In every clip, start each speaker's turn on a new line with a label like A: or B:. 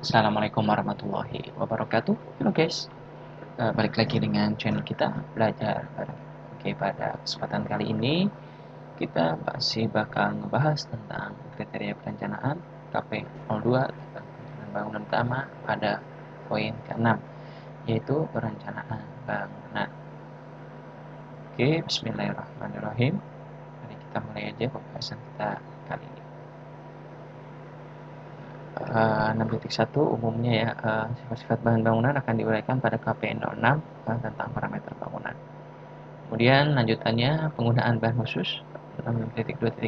A: Assalamualaikum warahmatullahi wabarakatuh. Halo guys, balik lagi dengan channel kita belajar bareng. Oke, pada kesempatan kali ini kita masih bakal ngebahas tentang kriteria perencanaan KP02 tentang perencanaan bangunan utama pada poin ke-6, yaitu perencanaan bangunan. Oke, bismillahirrahmanirrahim. Mari kita mulai aja pembahasan kita kali ini. 6.1 umumnya ya, sifat-sifat bahan bangunan akan diuraikan pada KP06 tentang parameter bangunan. Kemudian lanjutannya penggunaan bahan khusus. 6.2.1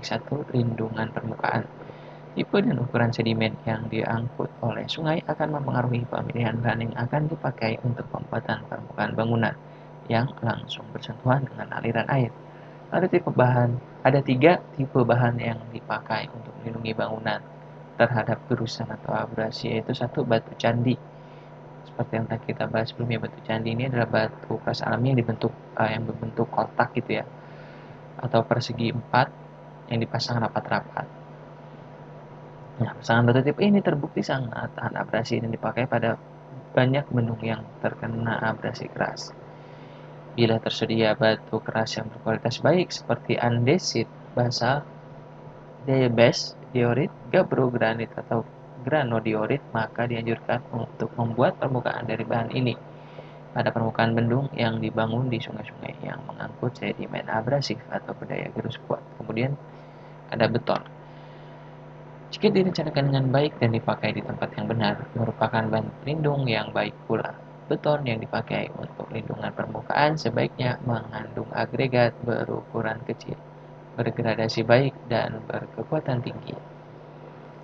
A: lindungan permukaan. Tipe dan ukuran sedimen yang diangkut oleh sungai akan mempengaruhi pemilihan bahan yang akan dipakai untuk pembuatan permukaan bangunan yang langsung bersentuhan dengan aliran air. Ada tiga tipe bahan yang dipakai untuk melindungi bangunan terhadap gerusan atau abrasi, yaitu satu, batu candi. Seperti yang tadi kita bahas sebelumnya, batu candi ini adalah batu keras alami yang berbentuk kotak gitu ya, atau persegi 4 yang dipasang rapat-rapat. Nah, pasangan batu tipe ini terbukti sangat tahan abrasi dan dipakai pada banyak bendung yang terkena abrasi keras. Bila tersedia batu keras yang berkualitas baik seperti andesit, basalt, diabase, diorit, gabbro granit atau granodiorit, maka dianjurkan untuk membuat permukaan dari bahan ini pada permukaan bendung yang dibangun di sungai-sungai yang mengangkut sedimen abrasif atau berdaya gerus kuat. Kemudian ada beton. Jika direncanakan dengan baik dan dipakai di tempat yang benar, merupakan bahan pelindung yang baik pula. Beton yang dipakai untuk lindungan permukaan sebaiknya mengandung agregat berukuran kecil, bergradasi baik, dan berkekuatan tinggi.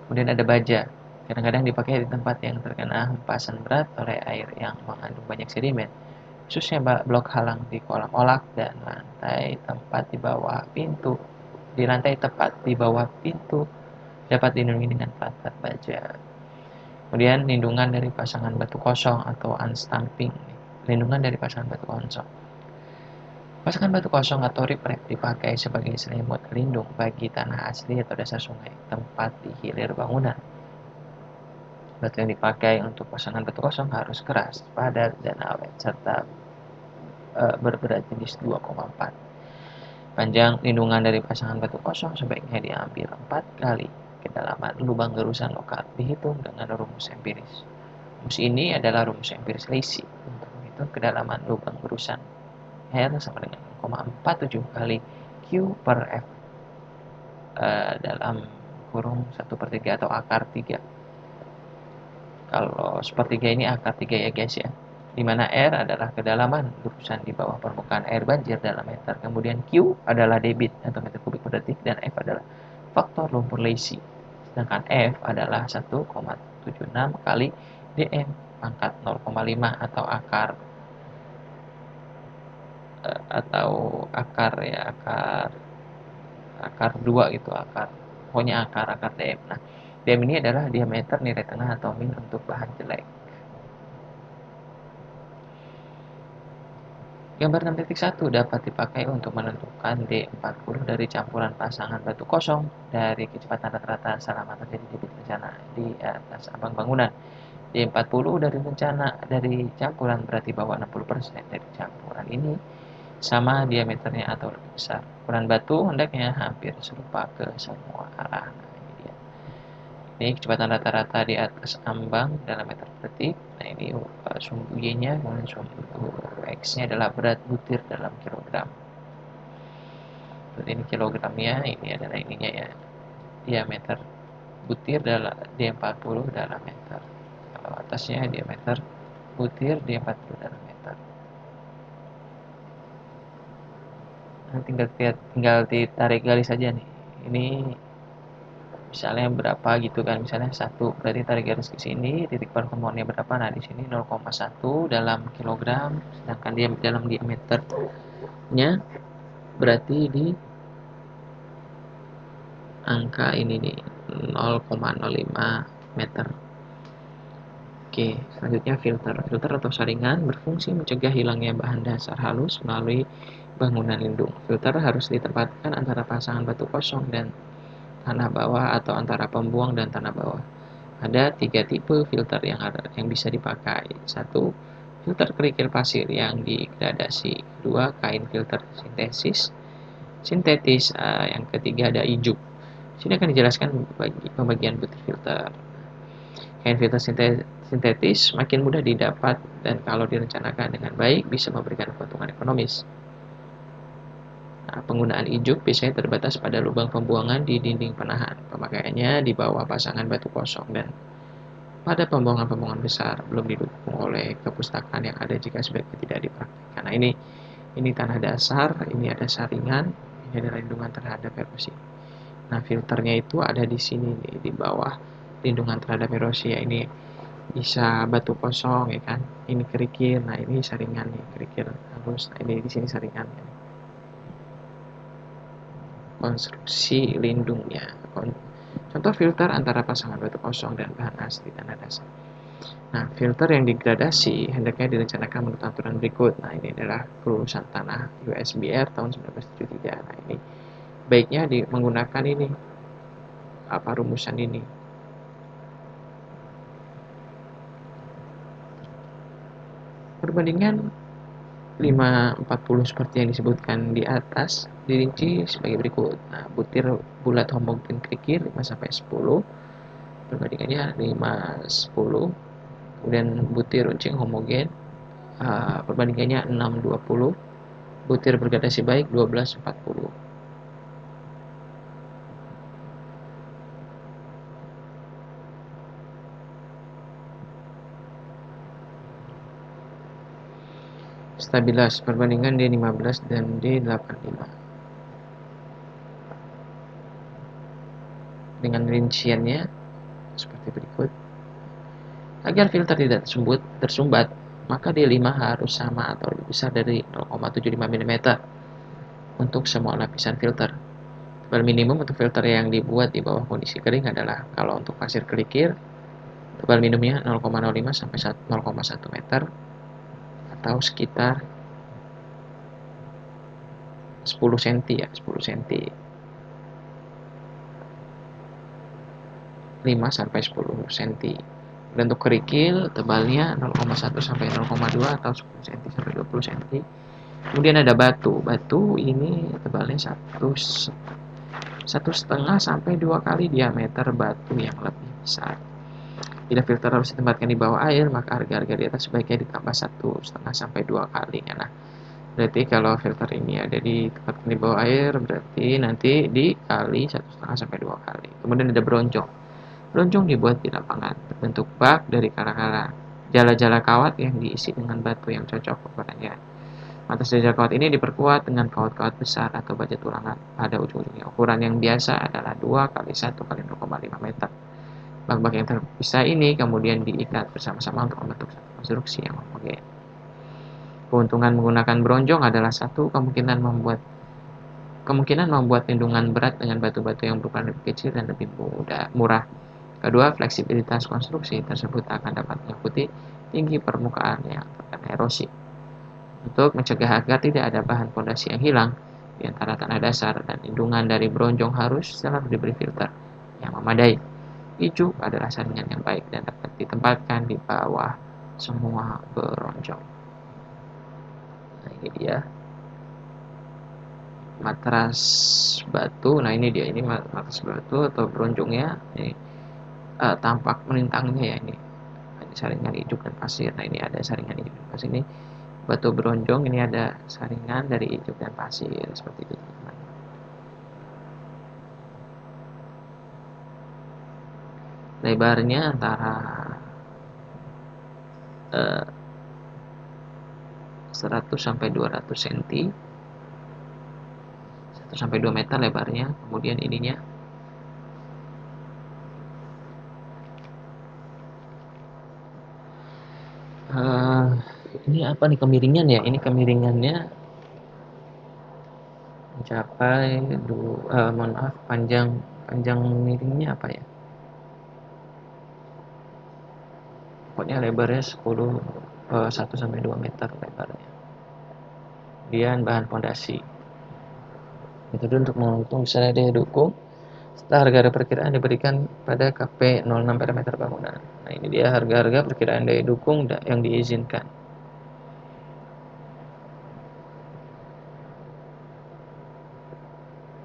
A: Kemudian ada baja. Kadang-kadang dipakai di tempat yang terkena hempasan berat oleh air yang mengandung banyak sedimen, khususnya blok halang di kolam olak dan lantai tepat di bawah pintu. Di lantai tepat di bawah pintu dapat dilindungi dengan plat baja. Kemudian lindungan dari pasangan batu kosong atau unstamping. Lindungan dari pasangan batu kosong. Pasangan batu kosong atau riprap dipakai sebagai selimut pelindung bagi tanah asli atau dasar sungai, tempat di hilir bangunan. Batu yang dipakai untuk pasangan batu kosong harus keras, padat, dan awet, serta berberat jenis 2,4. Panjang lindungan dari pasangan batu kosong sebaiknya diambil 4 kali kedalaman lubang gerusan lokal, dihitung dengan rumus empiris. Rumus ini adalah rumus empiris Lacy untuk menghitung kedalaman lubang gerusan. R sama dengan 0,47 kali Q per F dalam kurung 1/3 atau akar 3. Kalau sepertiga ini akar 3 ya guys ya. Di mana R adalah kedalaman gerusan di bawah permukaan air banjir dalam meter. Kemudian Q adalah debit atau meter kubik per detik, dan F adalah faktor lumpur Lacy. Sedangkan F adalah 1,76 kali dm pangkat 0,5 atau akar 2 gitu, pokoknya akar dm. Nah, dm ini adalah diameter nilai tengah atau min untuk bahan jelek. Gambar 6.1 dapat dipakai untuk menentukan D40 dari campuran pasangan batu kosong dari kecepatan rata-rata selama terjadi debit bencana di atas ambang bangunan. D40 dari campuran berarti bawah 60% dari campuran ini sama diameternya atau lebih besar. Ukuran batu hendaknya hampir serupa ke semua arah. Nah, ini dia. Ini kecepatan rata-rata di atas ambang dalam meter per detik. Nah, ini sumbu Y-nya, kemudian sumbu X-nya adalah berat butir dalam kilogram. Berarti ini kilogramnya, ini adalah ininya ya. Diameter butir dalam D40 dalam meter. Kalau atasnya diameter butir D40 dalam meter. Nah, tinggal ditarik garis saja nih. Ini misalnya berapa gitu kan, misalnya 1, berarti tarik garis ke sini, titik pertemuannya berapa, nah di sini 0,1 dalam kilogram, sedangkan dia dalam diameternya berarti di angka ini nih 0,05 meter. Oke, selanjutnya filter atau saringan berfungsi mencegah hilangnya bahan dasar halus melalui bangunan lindung. Filter harus ditempatkan antara pasangan batu kosong dan tanah bawah atau antara pembuang dan tanah bawah. Ada 3 tipe filter yang bisa dipakai. Satu, filter kerikil pasir yang digradasi. Dua, kain filter sintetis. Yang ketiga ada ijuk. Sini akan dijelaskan pembagian butir filter. Kain filter sintetis makin mudah didapat dan kalau direncanakan dengan baik bisa memberikan keuntungan ekonomis. Nah, penggunaan ijuk biasanya terbatas pada lubang pembuangan di dinding penahan. Pemakaiannya di bawah pasangan batu kosong dan pada pembuangan-pembuangan besar, belum didukung oleh kepustakaan yang ada jika sebaiknya tidak dipraktikkan. Nah, ini tanah dasar, ini ada saringan, ini ada lindungan terhadap erosi. Nah, filternya itu ada di sini nih, di bawah lindungan terhadap erosi ya. Ini bisa batu kosong ya kan. Ini kerikil, nah ini saringannya, kerikil halus. Nah, ini di sini saringannya. Konstruksi lindungnya. Contoh filter antara pasangan batu kosong dan bahan asli tanah dasar. Nah, filter yang digradasi hendaknya direncanakan menurut aturan berikut. Nah, ini adalah kelulusan tanah USBR tahun 1973. Nah, ini baiknya menggunakan ini rumusan ini. Perbandingan 5-40 seperti yang disebutkan di atas dirinci sebagai berikut. Nah, butir bulat homogen kerikil 5-10, perbandingannya 5-10. Kemudian butir runcing homogen, perbandingannya 6-20. Butir bergradasi baik 12-40. Stabilas, perbandingan D15 dan D85. Dengan rinciannya seperti berikut. Agar filter tidak tersumbat, maka D5 harus sama atau lebih besar dari 0,75 mm untuk semua lapisan filter. Tebal minimum untuk filter yang dibuat di bawah kondisi kering adalah, kalau untuk pasir kerikil, tebal minimumnya 0,05 sampai 0,1 meter atau sekitar 10 cm ya, 10 cm. 5 sampai 10 cm. Dan untuk kerikil tebalnya 0,1 sampai 0,2 atau 10 cm sampai 20 cm. Kemudian ada batu. Batu ini tebalnya 1,5 sampai 2 kali diameter batu yang lebih besar. Bila filter harus ditempatkan di bawah air, maka harga-harga di atas sebaiknya ditambah 1,5 sampai 2 kali. Nah, berarti kalau filter ini ada ditempatkan di bawah air, berarti nanti dikali 1,5 sampai 2 kali. Kemudian ada bronjong. Bronjong dibuat di lapangan, berbentuk bak dari kara-kara. Jala-jala kawat yang diisi dengan batu yang cocok ukurannya. Atas jala kawat ini diperkuat dengan kawat-kawat besar atau baja tulangan pada ujung-ujungnya. Ukuran yang biasa adalah 2 kali 1 kali 0,5 meter. Bak-bak yang terpisah ini kemudian diikat bersama-sama untuk membentuk satu konstruksi yang homogen. Keuntungan menggunakan bronjong adalah satu, kemungkinan membuat lindungan berat dengan batu-batu yang berukuran lebih kecil dan lebih murah. Kedua, fleksibilitas konstruksi tersebut akan dapat mengikuti tinggi permukaan yang terkena erosi. Untuk mencegah agar tidak ada bahan fondasi yang hilang di antara tanah dasar dan lindungan dari bronjong harus selalu diberi filter yang memadai. Ijuk adalah saringan yang baik dan dapat ditempatkan di bawah semua bronjong. Nah, ini dia matras batu. Nah, ini dia, ini matras batu atau bronjongnya. Ini tampak melintangnya ya, ini saringan ijuk dan pasir. Nah, ini ada saringan ijuk dan pasir. Ini batu bronjong, ini ada saringan dari ijuk dan pasir seperti itu. Lebarnya antara 100 sampai 200 cm, 1 sampai 2 meter lebarnya. Kemudian ininya ini apa nih, kemiringan ya? Ini kemiringannya mencapai panjang miringnya apa ya? Pokoknya lebarnya 1 sampai 2 meter lebarnya. Kemudian bahan fondasi. Metode untuk menghitung misalnya dia dukung Setelah harga-harga perkiraan diberikan pada KP06 parameter bangunan. Nah, ini dia harga-harga perkiraan daya dukung yang diizinkan.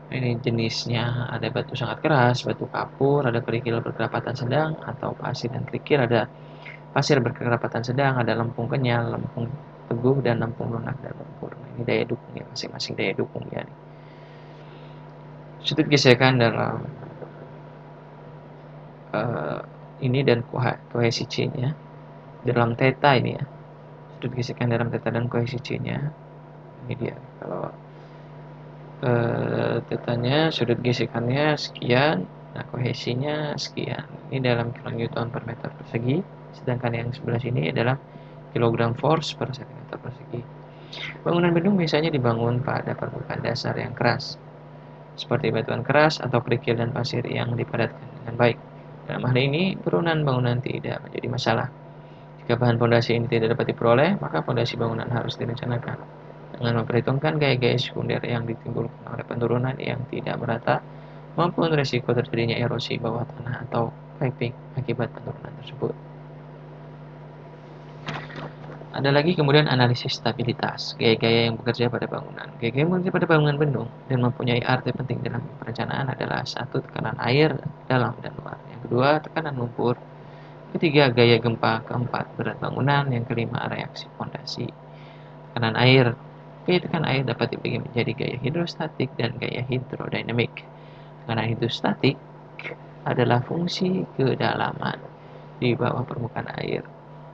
A: Ini jenisnya, ada batu sangat keras, batu kapur, ada kerikil berkerapatan sedang atau pasir dan kerikil, ada pasir berkerapatan sedang, ada lempung kenyal, lempung teguh, dan lempung lunak dan lumpur. Nah, ini daya dukungnya, masing-masing daya dukungnya. Sudut gesekan dalam ini dan kohesi C-nya dalam theta ini ya. Sudut gesekan dalam theta dan kohesi C-nya. Ini dia. Kalau tetanya, sudut gesekannya sekian, nah kohesinya sekian. Ini dalam kilonewton per meter persegi, sedangkan yang sebelah sini adalah kilogram force per cm persegi. Bangunan bendung biasanya dibangun pada permukaan dasar yang keras, seperti batuan keras atau kerikil dan pasir yang dipadatkan dengan baik. Dalam hal ini, turunan bangunan tidak menjadi masalah. Jika bahan fondasi ini tidak dapat diperoleh, maka fondasi bangunan harus direncanakan dengan memperhitungkan gaya-gaya sekunder yang ditimbulkan oleh penurunan yang tidak merata maupun risiko terjadinya erosi bawah tanah atau piping akibat penurunan tersebut. Ada lagi kemudian analisis stabilitas, gaya-gaya yang bekerja pada bangunan. Gaya-gaya yang bekerja pada bangunan bendung dan mempunyai arti penting dalam perencanaan adalah satu, tekanan air dalam dan luar. Yang kedua, tekanan lumpur. Ketiga, gaya gempa. Keempat, berat bangunan. Yang kelima, reaksi fondasi. Tekanan air. Gaya tekanan air dapat dibagi menjadi gaya hidrostatik dan gaya hidrodinamik. Tekanan hidrostatik adalah fungsi kedalaman di bawah permukaan air.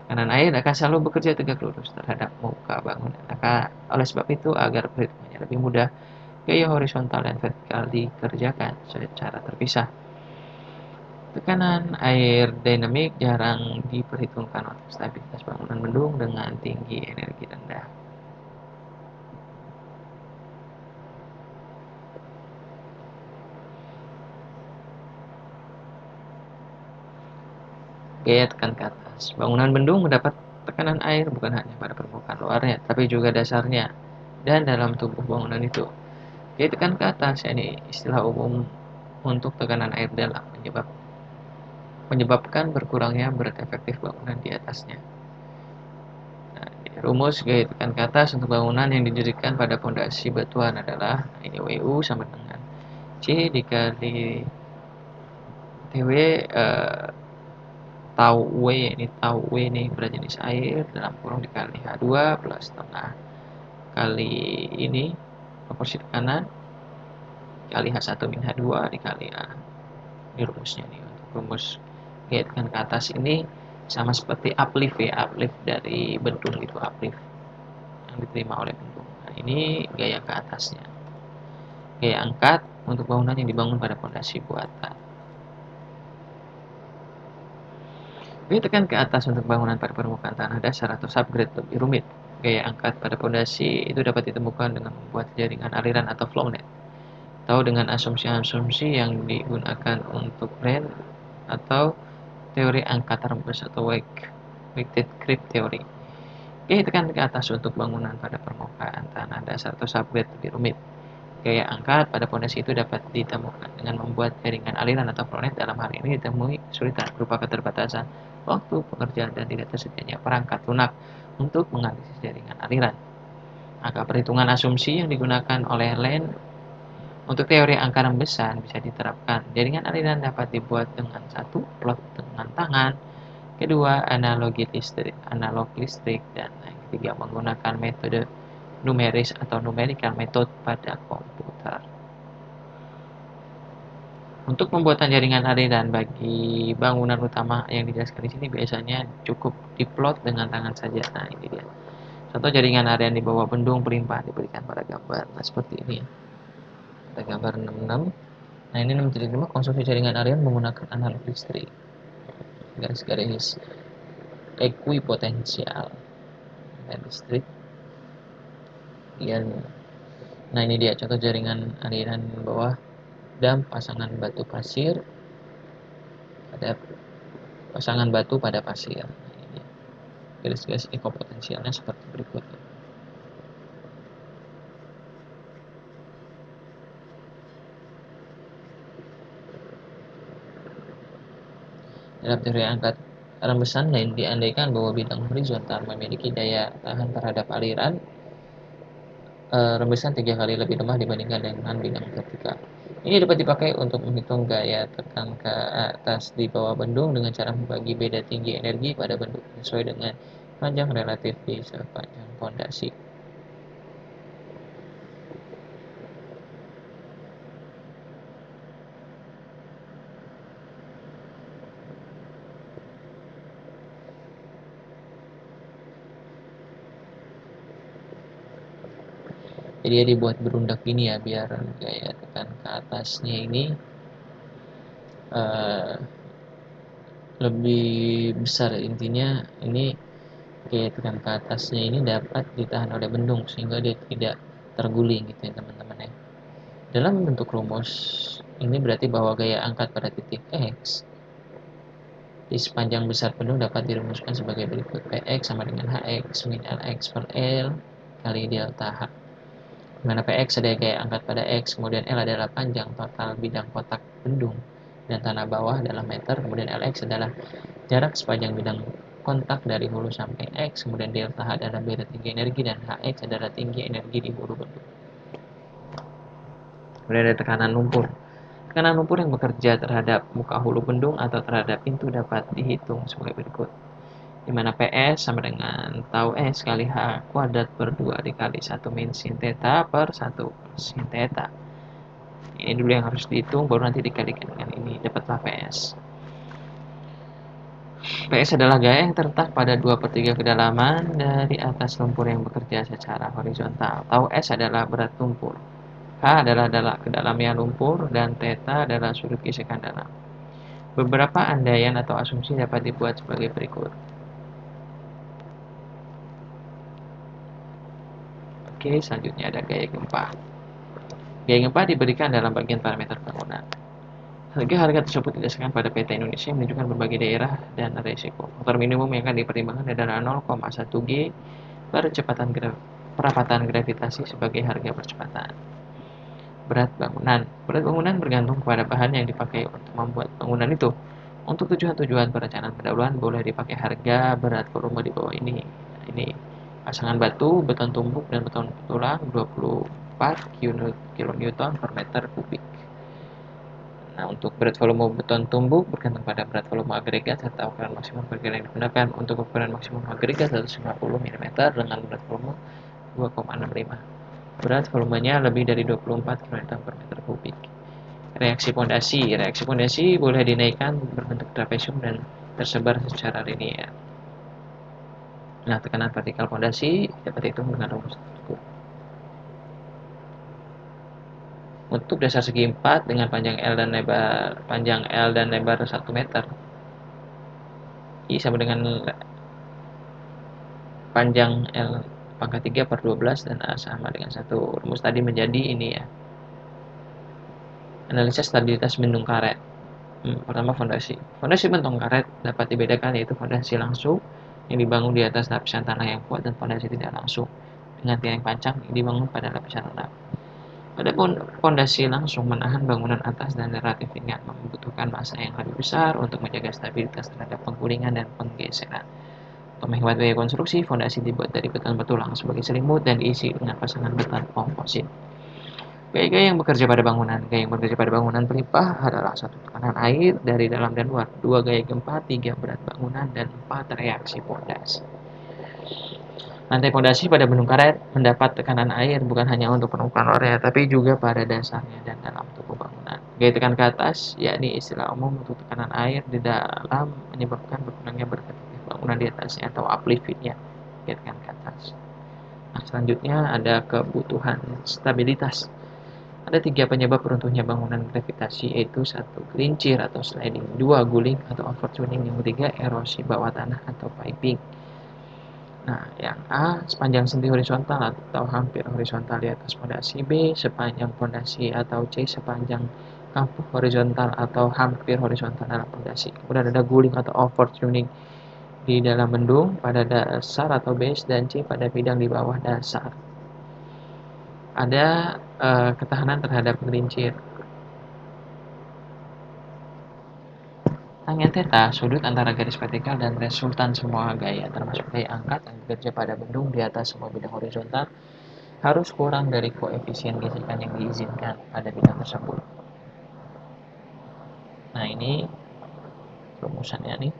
A: Tekanan air akan selalu bekerja tegak lurus terhadap muka bangunan. Maka oleh sebab itu, agar perhitungannya lebih mudah, gaya horizontal dan vertikal dikerjakan secara terpisah. Tekanan air dinamik jarang diperhitungkan untuk stabilitas bangunan bendung dengan tinggi energi rendah. Gaya tekan ke atas. Bangunan bendung mendapat tekanan air bukan hanya pada permukaan luarnya, tapi juga dasarnya dan dalam tubuh bangunan itu. Gaya tekan ke atas, ini istilah umum untuk tekanan air dalam, menyebabkan berkurangnya berat efektif bangunan di atasnya. Nah, rumus gaya tekan ke atas untuk bangunan yang didirikan pada fondasi batuan adalah ini WU sama dengan C dikali TW, tau W, ini tau W ini berat jenis air dalam kurung dikali H2 plus setengah kali ini proporsi tekanan kali H1 min H2 dikali A. Ini rumusnya nih. Untuk rumus gaya tekan ke atas ini sama seperti uplift ya, uplift dari bendung itu, uplift yang diterima oleh bendung. Nah, ini gaya ke atasnya. Gaya angkat untuk bangunan yang dibangun pada fondasi buatan. Gaya tekan ke atas untuk bangunan pada permukaan tanah dasar atau subgrade lebih rumit. Gaya angkat pada fondasi itu dapat ditemukan dengan membuat jaringan aliran atau flownet, atau dengan asumsi-asumsi yang digunakan untuk Brand atau teori angkatan rembes atau weighted creep theory. Gaya tekan ke atas untuk bangunan pada permukaan tanah dasar atau subgrade lebih rumit. Gaya angkat pada fondasi itu dapat ditemukan dengan membuat jaringan aliran atau flownet. Dalam hal ini ditemui kesulitan berupa keterbatasan waktu pengerjaan dan tidak tersedianya perangkat lunak untuk menganalisis jaringan aliran. Maka perhitungan asumsi yang digunakan oleh Land untuk teori angka rembesan bisa diterapkan. Jaringan aliran dapat dibuat dengan satu, plot dengan tangan, kedua, analog listrik, dan yang ketiga menggunakan metode numeris atau numerical method pada komputer. Untuk pembuatan jaringan aliran bagi bangunan utama yang dijelaskan di sini biasanya cukup diplot dengan tangan saja. Nah, ini dia. Contoh jaringan aliran di bawah bendung berlimpah diberikan pada gambar. Nah, seperti ini ya. Pada gambar 66. Nah, ini 6.5 konstruksi jaringan aliran menggunakan analog listrik. Garis-garis ekuipotensial dan listrik. Nah, ini dia contoh jaringan aliran bawah dan pasangan batu pasir pada pasir. Nah, ini garis-garis ekopotensialnya seperti berikut. Dalam teori angkat rembesan lain diandaikan bahwa bidang horizontal memiliki daya tahan terhadap aliran rembesan 3 kali lebih lemah dibandingkan dengan bidang vertikal. Ini dapat dipakai untuk menghitung gaya tekan ke atas di bawah bendung dengan cara membagi beda tinggi energi pada bendung sesuai dengan panjang relatif di sepanjang pondasi. Jadi dia dibuat berundak ini ya biar gaya tekan ke atasnya ini uh, lebih besar. Intinya ini gaya tekan ke atasnya ini dapat ditahan oleh bendung sehingga dia tidak terguling gitu ya teman-teman ya. Dalam bentuk rumus ini berarti bahwa gaya angkat pada titik X di sepanjang besar bendung dapat dirumuskan sebagai berikut. Px sama dengan Hx min Lx per L kali delta H. Di mana Px adalah gaya angkat pada X, kemudian L adalah panjang total bidang kotak bendung dan tanah bawah dalam meter, kemudian Lx adalah jarak sepanjang bidang kontak dari hulu sampai X, kemudian delta H adalah beda tinggi energi dan Hx adalah tinggi energi di hulu bendung. Kemudian ada tekanan lumpur. Tekanan lumpur yang bekerja terhadap muka hulu bendung atau terhadap pintu dapat dihitung sebagai berikut. Di mana PS sama dengan tau S kali H kuadrat per 2 dikali 1 min sin theta per 1 sin theta. Ini dulu yang harus dihitung, baru nanti dikalikan dengan ini, dapatlah PS. PS adalah gaya yang terletak pada 2/3 kedalaman dari atas lumpur yang bekerja secara horizontal. Tau S adalah berat lumpur. H adalah kedalamnya lumpur, dan theta adalah sudut gesekan dalam. Beberapa andaian atau asumsi dapat dibuat sebagai berikut. Oke, selanjutnya ada gaya gempa. Gaya gempa diberikan dalam bagian parameter bangunan. Harga-harga tersebut didasarkan pada peta Indonesia yang menunjukkan berbagai daerah dan resiko. Faktor minimum yang akan dipertimbangkan adalah 0,1 G perapatan gravitasi sebagai harga percepatan. Berat bangunan. Berat bangunan bergantung kepada bahan yang dipakai untuk membuat bangunan itu. Untuk tujuan-tujuan perencanaan pendahuluan boleh dipakai harga berat volume di bawah ini. Ini pasangan batu, beton tumbuk, dan beton tulang 24 kN per meter kubik. Nah, untuk berat volume beton tumbuk bergantung pada berat volume agregat serta ukuran maksimum perkiraan yang digunakan. Untuk ukuran maksimum agregat 150 mm dengan berat volume 2,65. Berat volumenya lebih dari 24 kN per meter kubik. Reaksi pondasi. Reaksi pondasi boleh dinaikkan berbentuk trapesium dan tersebar secara linear. Nah, tekanan vertikal pondasi dapat dihitung dengan rumus tersebut. Untuk dasar segi 4 dengan panjang L dan lebar 1 meter, I sama dengan panjang L pangkat 3 per 12 dan A sama dengan 1. Rumus tadi menjadi ini ya. Analisa stabilitas bendung karet. Pertama, fondasi. Fondasi bentong karet dapat dibedakan yaitu fondasi langsung yang dibangun di atas lapisan tanah yang kuat dan fondasi tidak langsung dengan tiang pancang yang dibangun pada lapisan rendah. Adapun fondasi langsung menahan bangunan atas dan relatif ringan, membutuhkan massa yang lebih besar untuk menjaga stabilitas terhadap penggulingan dan penggeseran. Untuk menghemat biaya konstruksi, fondasi dibuat dari beton betulang sebagai selimut dan diisi dengan pasangan beton komposit. Gaya-gaya yang bekerja pada bangunan. Gaya yang bekerja pada bangunan pelimpah adalah 1 tekanan air dari dalam dan luar, 2 gaya gempa, 3 berat bangunan, dan 4 reaksi pondasi. Lantai pondasi pada bendung karet mendapat tekanan air bukan hanya untuk permukaan luarnya, tapi juga pada dasarnya dan dalam tubuh bangunan. Gaya tekan ke atas, yakni istilah umum untuk tekanan air di dalam menyebabkan berkurangnya berat efektif bangunan di atasnya atau upliftnya. Gaya tekan ke atas. Nah, selanjutnya ada kebutuhan stabilitas. Ada 3 penyebab runtuhnya bangunan gravitasi, yaitu 1 gelincir atau sliding, 2 guling atau overturning, yang ketiga erosi bawah tanah atau piping. Nah, yang A sepanjang sendi horizontal atau hampir horizontal di atas pondasi, B sepanjang pondasi, atau C sepanjang kampuh horizontal atau hampir horizontal dalam pondasi. Kemudian ada guling atau overturning di dalam bendung pada dasar atau base, dan C pada bidang di bawah dasar. Ada ketahanan terhadap gelincir. Tangen theta, sudut antara garis vertikal dan resultan semua gaya, termasuk gaya angkat yang bekerja pada bendung di atas semua bidang horizontal, harus kurang dari koefisien gesekan yang diizinkan pada bidang tersebut. Nah, ini rumusannya nih.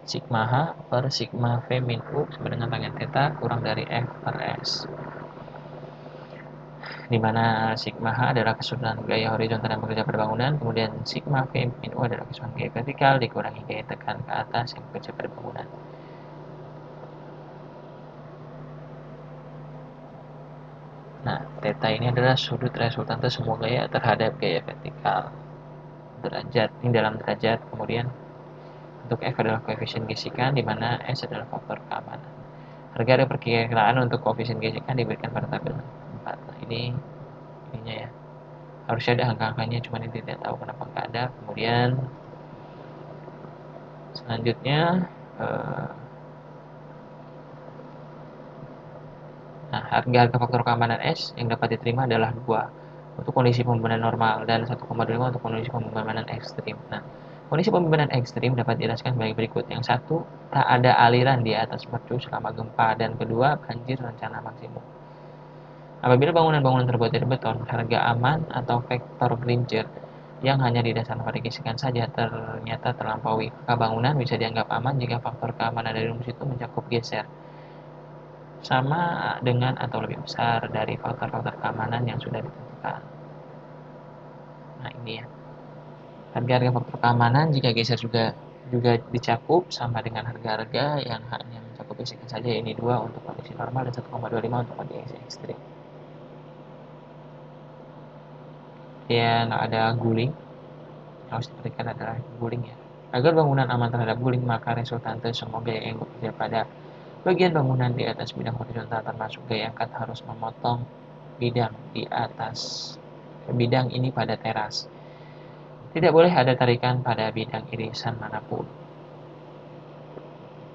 A: Sigma H per sigma V min U sama dengan tangen theta kurang dari F per S. Di mana sigma H adalah keseluruhan gaya horizontal yang bekerja pada bangunan, kemudian sigma V min U adalah keseluruhan gaya vertikal dikurangi gaya tekan ke atas yang bekerja pada bangunan. Nah, theta ini adalah sudut resultante semua gaya terhadap gaya vertikal. Derajat, ini dalam derajat, kemudian untuk F adalah koefisien gesekan, di mana S adalah faktor keamanan. Harga perkiraan untuk koefisien gesekan diberikan pada tabel 4. Nah, ininya ya. Harusnya ada angka-angkanya, cuman ini tidak tahu kenapa nggak ada. Kemudian selanjutnya, nah, harga faktor keamanan S yang dapat diterima adalah 2 untuk kondisi pembebanan normal dan 1,25 untuk kondisi pembebanan ekstrim. Nah, kondisi pembebanan ekstrim dapat dijelaskan sebagai berikut. Yang satu, tak ada aliran di atas mercu selama gempa, dan kedua, banjir rencana maksimum. Apabila bangunan-bangunan terbuat dari beton, harga aman atau vektor Granger yang hanya didasarkan pada gesekan saja ternyata terlampaui. Maka bangunan bisa dianggap aman jika faktor keamanan dari rumus itu mencakup geser sama dengan atau lebih besar dari faktor-faktor keamanan yang sudah ditentukan. Nah, ini ya. Harga-harga faktor keamanan jika geser juga dicakup sama dengan harga-harga yang hanya mencakup gesekan saja. Ini 2 untuk kondisi normal dan 1,25 untuk kondisi ekstrim. Dan ada guling. Yang harus diperhatikan adalah guling ya. Agar bangunan aman terhadap guling, maka resultante semua gaya yang bekerja pada bagian bangunan di atas bidang horizontal termasuk gaya angkat harus memotong bidang di atas bidang ini pada teras. Tidak boleh ada tarikan pada bidang irisan manapun.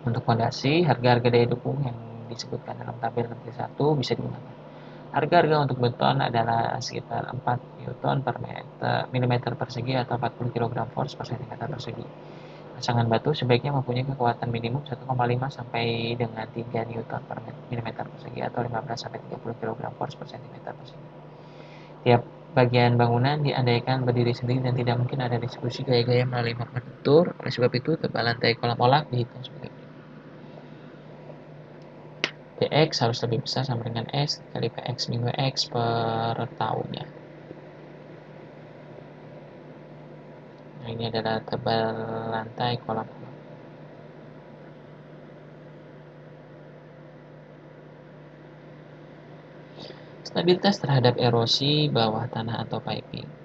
A: Untuk fondasi, harga-harga daya dukung yang disebutkan dalam tabel 1 bisa digunakan. Harga-harga untuk beton adalah sekitar 4 Newton per milimeter persegi atau 40 kg force per cm persegi. Pasangan batu sebaiknya mempunyai kekuatan minimum 1,5 sampai dengan 3 Newton per milimeter persegi atau 15 sampai 30 kg force per cm persegi. Tiap bagian bangunan diandaikan berdiri sendiri dan tidak mungkin ada distribusi gaya-gaya melalui membentur. Oleh sebab itu, tebal lantai kolam olak dihitung sebagai Px harus lebih besar sama dengan S kali Px min Wx per tahunnya. Nah, ini adalah tebal lantai kolam olak. Stabilitas terhadap erosi bawah tanah atau piping.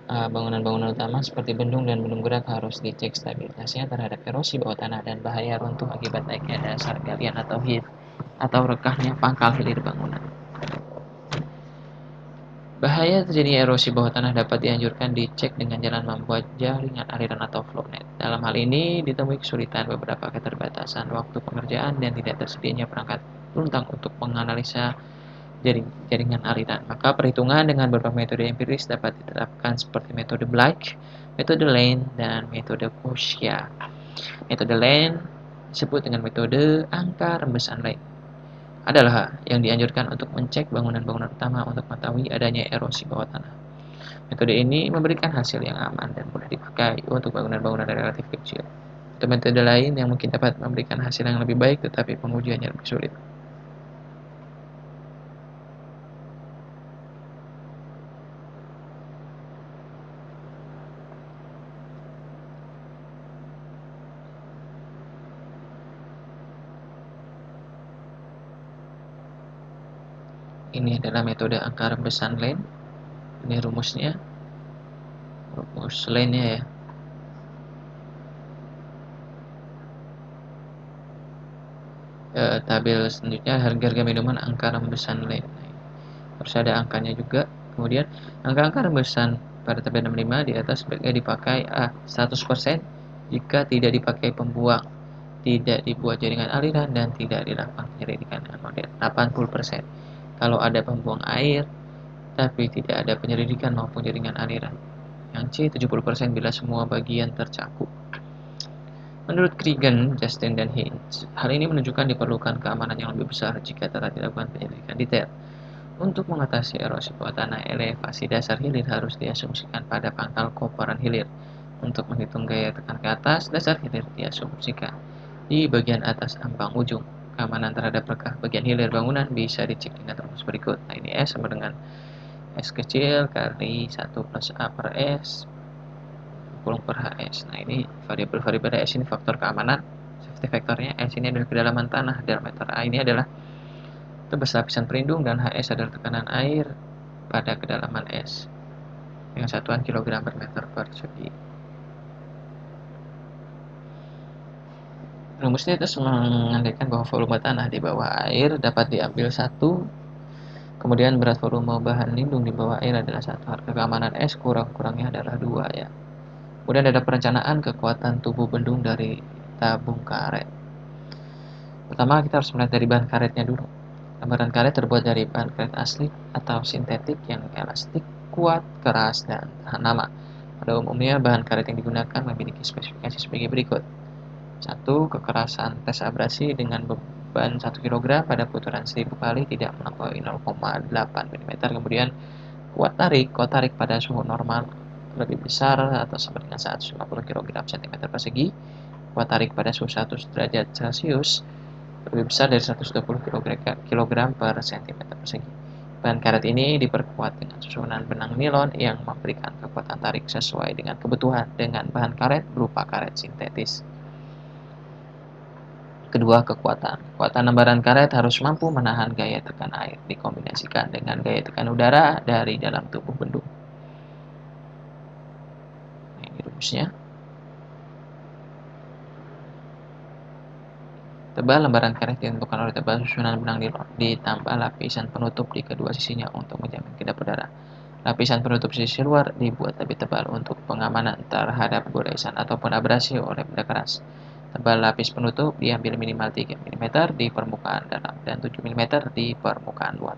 A: Bangunan-bangunan utama seperti bendung dan bendung gerak harus dicek stabilitasnya terhadap erosi bawah tanah dan bahaya runtuh akibat naiknya dasar galian atau heave atau rekahnya pangkal hilir bangunan. Bahaya terjadinya erosi bawah tanah dapat dianjurkan dicek dengan jalan membuat jaringan aliran atau flownet. Dalam hal ini ditemui kesulitan beberapa keterbatasan waktu pengerjaan dan tidak tersedianya perangkat luntang untuk menganalisa jaringan aliran. Maka perhitungan dengan beberapa metode empiris dapat diterapkan seperti metode Black, metode Lane, dan metode Kosia. Metode Lane disebut dengan metode angka rembesan Lane. Adalah yang dianjurkan untuk mencek bangunan-bangunan utama untuk mengetahui adanya erosi bawah tanah. Metode ini memberikan hasil yang aman dan mudah dipakai untuk bangunan-bangunan relatif kecil. Atau metode lain yang mungkin dapat memberikan hasil yang lebih baik tetapi pengujiannya lebih sulit. Ini adalah metode angka rembesan Lane. Ini rumusnya. Rumus Lane-nya ya. Tabel selanjutnya harga-harga minuman angka rembesan Lane. Harus ada angkanya juga. Kemudian angka-angka rembesan pada tabel 65 di atas sebaiknya dipakai 100% jika tidak dipakai pembuang, tidak dibuat jaringan aliran, dan tidak dilakukan penyelidikan dengan model 80%. Kalau ada pembuang air tapi tidak ada penyelidikan maupun jaringan aliran. Yang C 70% bila semua bagian tercakup. Menurut Cregan, Justin, dan Hinch, hal ini menunjukkan diperlukan keamanan yang lebih besar jika telah dilakukan penyelidikan detail. Untuk mengatasi erosi bawah tanah, elevasi dasar hilir harus diasumsikan pada pangkal komparan hilir. Untuk menghitung gaya tekan ke atas, dasar hilir diasumsikan di bagian atas ambang ujung. Keamanan terhadap rekah bagian hilir bangunan bisa dicek dengan rumus berikut. Nah, ini S sama dengan S kecil kali 1 plus A per S kurung per HS. Nah, ini variabel-variabel S ini faktor keamanan. Safety factornya S ini adalah kedalaman tanah, diameter A ini adalah tebas lapisan pelindung, dan HS adalah tekanan air pada kedalaman S dengan satuan kilogram per meter persegi. Rumusnya itu mengandaikan bahwa volume tanah di bawah air dapat diambil 1, kemudian berat volume bahan lindung di bawah air adalah 1, harga keamanan S kurang-kurangnya adalah 2 ya. Kemudian ada perencanaan kekuatan tubuh bendung dari tabung karet. Pertama kita harus melihat dari bahan karetnya dulu. Lembaran karet terbuat dari bahan karet asli atau sintetik yang elastik, kuat, keras, dan tahan lama. Pada umumnya bahan karet yang digunakan memiliki spesifikasi sebagai berikut. 1. Kekerasan tes abrasi dengan beban 1 kg pada putaran 1000 kali tidak melampaui 0,8 mm. Kemudian kuat tarik pada suhu normal lebih besar atau sama dengan 150 kg cm persegi. Kuat tarik pada suhu 100 derajat Celcius lebih besar dari 120 kg per cm persegi. Bahan karet ini diperkuat dengan susunan benang nilon yang memberikan kekuatan tarik sesuai dengan kebutuhan dengan bahan karet berupa karet sintetis. Kedua, kekuatan. Kekuatan lembaran karet harus mampu menahan gaya tekan air dikombinasikan dengan gaya tekan udara dari dalam tubuh bendung. Ini rumusnya. Tebal lembaran karet ditentukan oleh tebal susunan benang nilon ditambah lapisan penutup di kedua sisinya untuk menjamin kedap udara. Lapisan penutup sisi luar dibuat lebih tebal untuk pengamanan terhadap goresan ataupun abrasi oleh benda keras. Tebal lapis penutup diambil minimal 3 mm di permukaan dalam dan 7 mm di permukaan luar.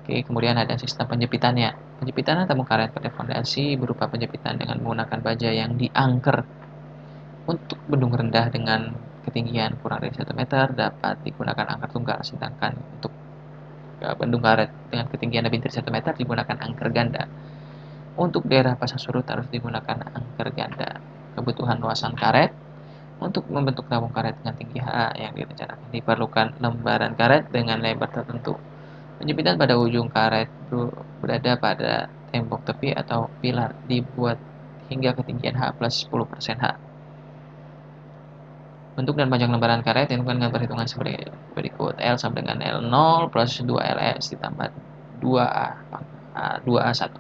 A: Oke, kemudian ada sistem penjepitannya. Penjepitan tabung karet pada fondasi berupa penjepitan dengan menggunakan baja yang diangker. Untuk bendung rendah dengan ketinggian kurang dari 1 meter dapat digunakan angker tunggal, sedangkan untuk bendung karet dengan ketinggian lebih dari 1 meter digunakan angker ganda. Untuk daerah pasang surut harus digunakan angker ganda. Kebutuhan luasan karet. Untuk membentuk tabung karet dengan tinggi H yang direncanakan diperlukan lembaran karet dengan lebar tertentu. Penjepitan pada ujung karet berada pada tembok tepi atau pilar dibuat hingga ketinggian H plus 10% H. Bentuk dan panjang lembaran karet ditentukan dengan perhitungan sebagai berikut. L sama dengan L0 plus 2LS ditambah 2A1.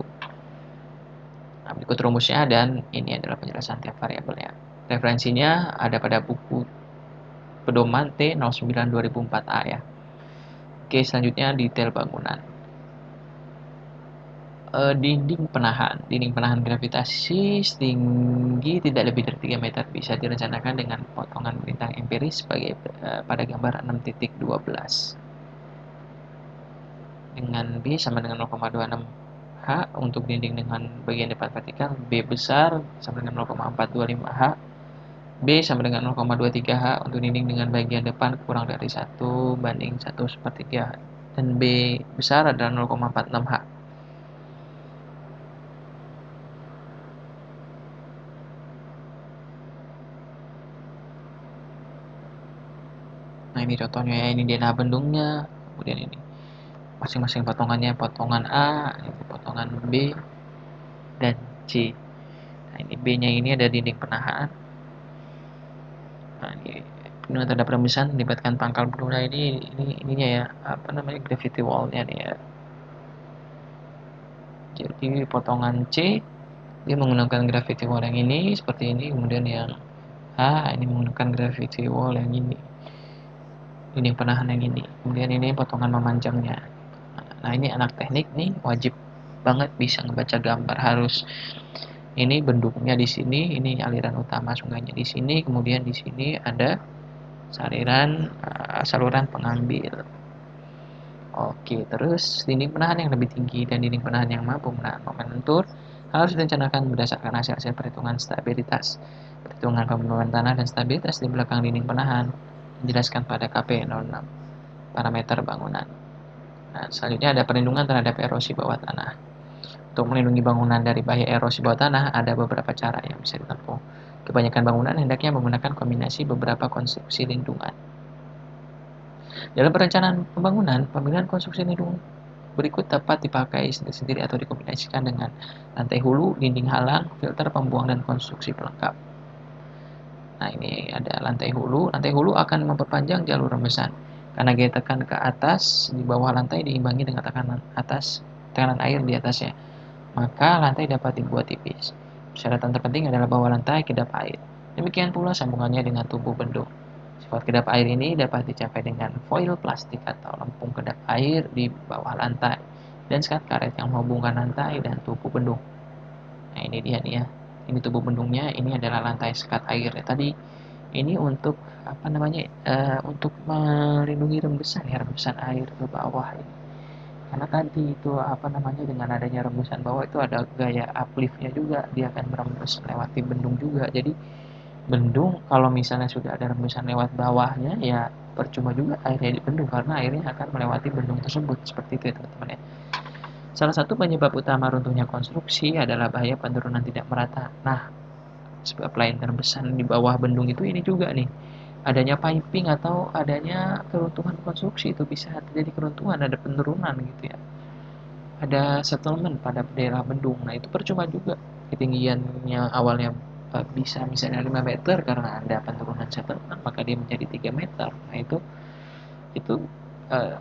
A: Nah, berikut rumusnya dan ini adalah penjelasan tiap variabelnya. Referensinya ada pada buku pedoman T09 2004A ya. Oke, selanjutnya detail bangunan. Dinding penahan gravitasi setinggi tidak lebih dari 3 meter bisa direncanakan dengan potongan bintang empiris sebagai pada gambar 6.12 dengan B sama dengan 0,26 H untuk dinding dengan bagian depan vertikal, B besar sama dengan 0,425 H, B sama dengan 0,23 H untuk dinding dengan bagian depan kurang dari 1/1/3 dan B besar adalah 0,46 H. Nah, ini contohnya ya, ini DNA bendungnya, kemudian ini masing-masing potongannya, potongan A, ini potongan B, dan C. Nah, ini B-nya ini ada dinding penahan. Nah, ini penuh terhadap rembesan melibatkan pangkal bendung. Nah, ininya ya, apa namanya, gravity wall-nya nih ya. Jadi potongan C dia menggunakan gravity wall yang ini seperti ini, kemudian yang A ini menggunakan gravity wall yang ini, dinding penahan yang ini, kemudian ini potongan memanjangnya. Nah, ini anak teknik nih wajib banget bisa ngebaca gambar, harus ini bendungnya di sini, ini aliran utama sungainya di sini, kemudian di sini ada saluran pengambil. Oke, terus dinding penahan yang lebih tinggi dan dinding penahan yang mampu menahan momen lentur Harus direncanakan berdasarkan hasil-hasil perhitungan stabilitas, perhitungan pembunuhan tanah dan stabilitas di belakang dinding penahan, dijelaskan pada KP 06, parameter bangunan. Nah, selanjutnya ada perlindungan terhadap erosi bawah tanah. Untuk melindungi bangunan dari bahaya erosi bawah tanah, ada beberapa cara yang bisa ditempuh. Kebanyakan bangunan hendaknya menggunakan kombinasi beberapa konstruksi lindungan. Dalam perencanaan pembangunan, pemilihan konstruksi lindung berikut dapat dipakai sendiri-sendiri atau dikombinasikan dengan lantai hulu, dinding halang, filter pembuang, dan konstruksi pelengkap. Nah, ini ada lantai hulu. Lantai hulu akan memperpanjang jalur rembesan karena gaya tekan ke atas di bawah lantai diimbangi dengan tekanan air di atasnya. Maka lantai dapat dibuat tipis. Persyaratan terpenting adalah bahwa lantai kedap air. Demikian pula sambungannya dengan tubuh bendung. Sifat kedap air ini dapat dicapai dengan foil plastik atau lempung kedap air di bawah lantai dan sekat karet yang menghubungkan lantai dan tubuh bendung. Nah, ini dia nih ya. Ini tubuh bendungnya, ini adalah lantai sekat air. Tadi ini untuk apa namanya? Untuk melindungi rembesan air ke bawah ini. Karena tadi itu apa namanya, dengan adanya rembesan bawah itu ada gaya upliftnya juga, dia akan merembes melewati bendung juga. Jadi bendung kalau misalnya sudah ada rembesan lewat bawahnya ya percuma juga airnya di bendung karena airnya akan melewati bendung tersebut. Seperti itu ya teman-teman ya. Salah satu penyebab utama runtuhnya konstruksi adalah bahaya penurunan tidak merata. Nah, sebab lain rembesan di bawah bendung itu ini juga nih, adanya piping atau adanya keruntuhan konstruksi itu bisa terjadi keruntuhan, ada penurunan gitu ya. Ada settlement pada daerah bendung. Nah, itu percuma juga. Ketinggiannya awalnya bisa misalnya 5 meter karena ada penurunan settlement, maka dia menjadi 3 meter. Nah, itu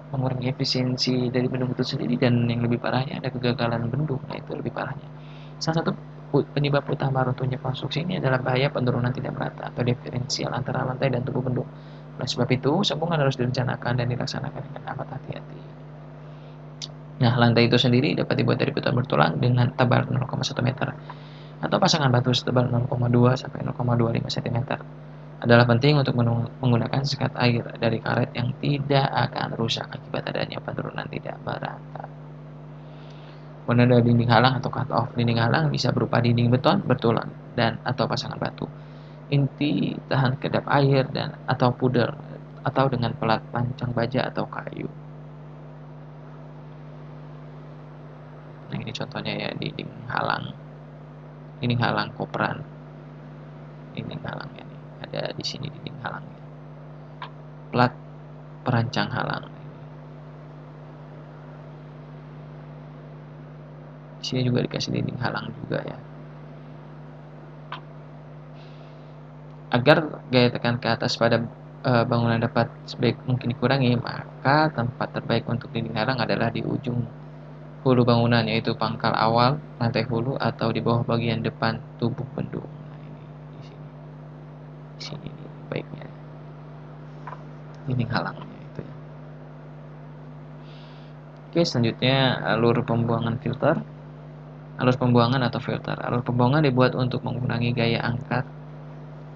A: mengurangi efisiensi dari bendung itu sendiri dan yang lebih parahnya ada kegagalan bendung. Nah, itu lebih parahnya. Salah satu penyebab utama runtuhnya konstruksi ini adalah bahaya penurunan tidak merata atau diferensial antara lantai dan tubuh bendung. Oleh sebab itu, sambungan harus direncanakan dan dilaksanakan dengan amat hati-hati. Nah, lantai itu sendiri dapat dibuat dari beton bertulang dengan tebal 0,1 meter atau pasangan batu setebal 0,2 sampai 0,25 cm. Adalah penting untuk menggunakan sekat air dari karet yang tidak akan rusak akibat adanya penurunan tidak merata. Kemudian ada dinding halang atau cut off. Dinding halang bisa berupa dinding beton bertulang dan atau pasangan batu. Inti tahan kedap air dan atau pudel atau dengan pelat pancang baja atau kayu. Nah, ini contohnya ya dinding halang kopran. Dinding halangnya nih. Ada di sini dinding halangnya. Plat perancang halang. Di sini juga dikasih dinding halang juga ya. Agar gaya tekan ke atas pada bangunan dapat sebaik mungkin dikurangi, maka tempat terbaik untuk dinding halang adalah di ujung hulu bangunan, yaitu pangkal awal, lantai hulu, atau di bawah bagian depan tubuh bendung. Nah, ini di sini baiknya dinding halangnya itu ya. Oke, selanjutnya alur pembuangan filter. Alur pembuangan atau filter. Alur pembuangan dibuat untuk mengurangi gaya angkat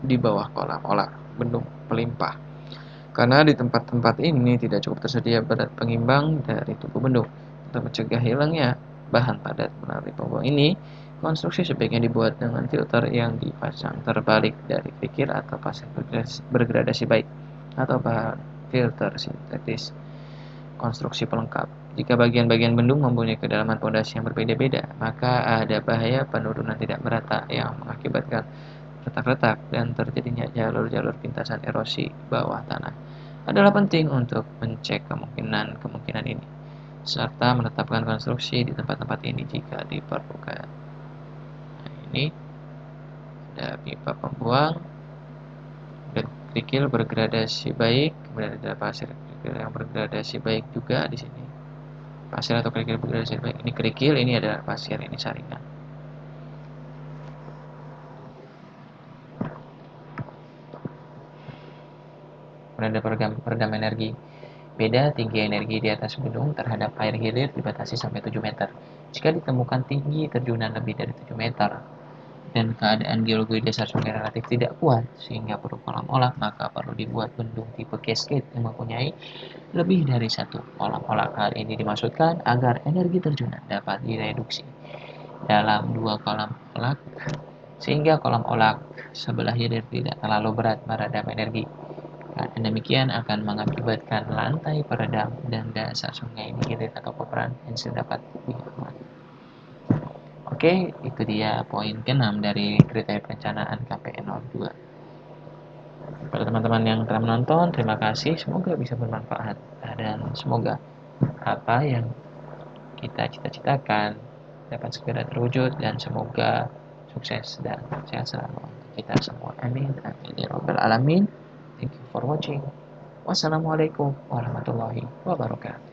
A: di bawah kolam olah bendung pelimpah. Karena di tempat-tempat ini tidak cukup tersedia berat pengimbang dari tubuh bendung. Untuk mencegah hilangnya bahan padat melalui pembuangan ini, konstruksi sebaiknya dibuat dengan filter yang dipasang terbalik dari kerikil atau pasir bergradasi baik atau bahan filter sintetis. Konstruksi pelengkap. Jika bagian-bagian bendung mempunyai kedalaman pondasi yang berbeda-beda, maka ada bahaya penurunan tidak merata yang mengakibatkan retak-retak dan terjadinya jalur-jalur pintasan erosi bawah tanah. Adalah penting untuk mencek kemungkinan ini serta menetapkan konstruksi di tempat-tempat ini jika diperlukan. Nah, ini ada pipa pembuang dan kerikil bergradasi baik, kemudian ada pasir kerikil yang bergradasi baik juga di sini. Pasir atau kerikil bergradasi baik. Ini kerikil, ini adalah pasir, ini saringan. Kemudian ada peredam energi. Beda tinggi energi di atas gunung terhadap air hilir dibatasi sampai 7 meter. Jika ditemukan tinggi terjunan lebih dari 7 meter dan keadaan geologi dasar sungai relatif tidak kuat sehingga perlu kolam olah, maka perlu dibuat bendung tipe cascade yang mempunyai lebih dari satu kolam olah. Hal ini dimaksudkan agar energi terjunan dapat direduksi. dalam dua kolam olak, sehingga kolam olak sebelah hilir tidak terlalu berat meredam energi. Dan demikian akan mengakibatkan lantai peredam dan dasar sungai di hilir atau kobaran yang dapat diaman. Oke, itu dia poin ke-6 dari kriteria perencanaan KPN 02. Pada teman-teman yang telah menonton, terima kasih. Semoga bisa bermanfaat dan semoga apa yang kita cita-citakan dapat segera terwujud dan semoga sukses dan sehat selalu untuk kita semua. Amin. Amin ya rabbal alamin. Thank you for watching. Wassalamualaikum warahmatullahi wabarakatuh.